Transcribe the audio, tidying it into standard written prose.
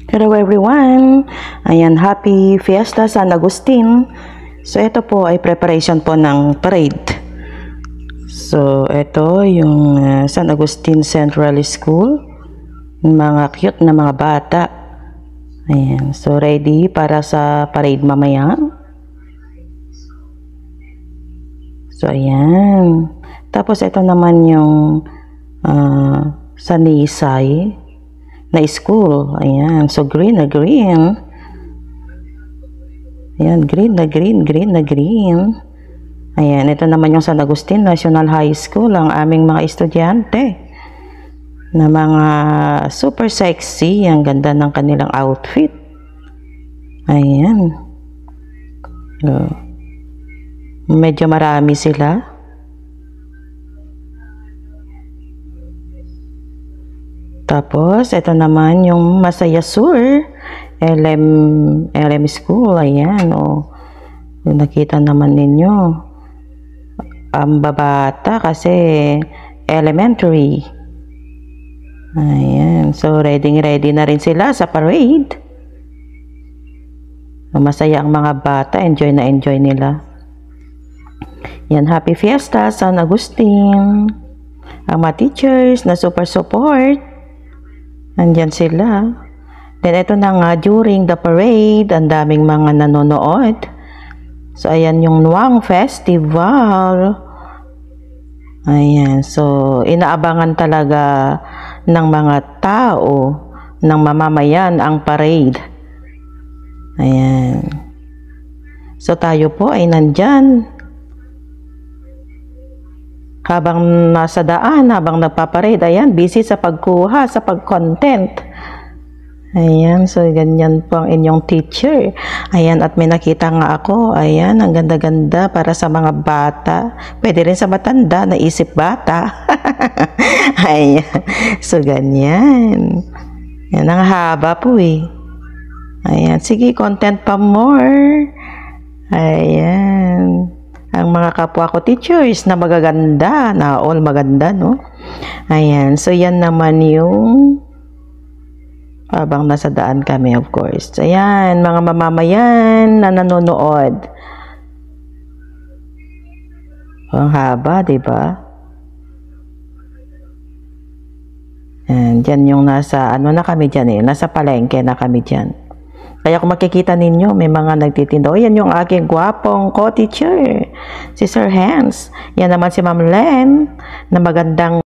Hello everyone! Ayan, happy Fiesta San Agustin. So ito po ay preparation po ng parade. So ito yung San Agustin Central School. Mga cute na mga bata. Ayan, so ready para sa parade mamaya. So ayan. Tapos ito naman yung San Nisay na school. Ayan. So, green na green. Ayan. Green na green. Green na green. Ayan. Ito naman yung San Agustin National High School. Ang aming mga estudyante na mga super sexy. Ang ganda ng kanilang outfit. Ayan. So, medyo marami sila. Tapos, ito naman yung Masaya Sur LM School. Ayan, o. Nakita naman ninyo. Ang babata kasi elementary. Ayan. So, ready na rin sila sa parade. Masaya ang mga bata. Enjoy na enjoy nila. Yan, Happy Fiesta San Agustin. Ang mga teachers na super support. Nandyan sila. Then, ito na nga, during the parade, ang daming mga nanonood. So, ayan yung Nuang Festival. Ayan. So, inaabangan talaga ng mga tao, ng mamamayan, ang parade. Ayan. So, tayo po ay nandyan. Habang nasa daan, habang nagpaparade, ayan, busy sa pagkuha, sa pag-content. Ayan, so ganyan po ang inyong teacher. Ayan, at may nakita nga ako, ayan, ang ganda-ganda para sa mga bata. Pwede rin sa matanda, naisip bata. Ayan, so ganyan. Yan, ang haba po eh. Ayan, sige, content pa more. Ayan. Ang mga kapwa ko teachers na magaganda, na all maganda, no? Ayan, so yan naman yung habang nasa daan kami, of course. Ayan, mga mamamayan na nanonood. Ang haba, diba? Ayan, dyan yung nasa, ano na kami dyan eh, nasa palengke na kami dyan. Kaya kung makikita ninyo, may mga nagtitinda. O, yan yung aking gwapong co-teacher, si Sir Hans. Yan naman si Ma'am Len, na magandang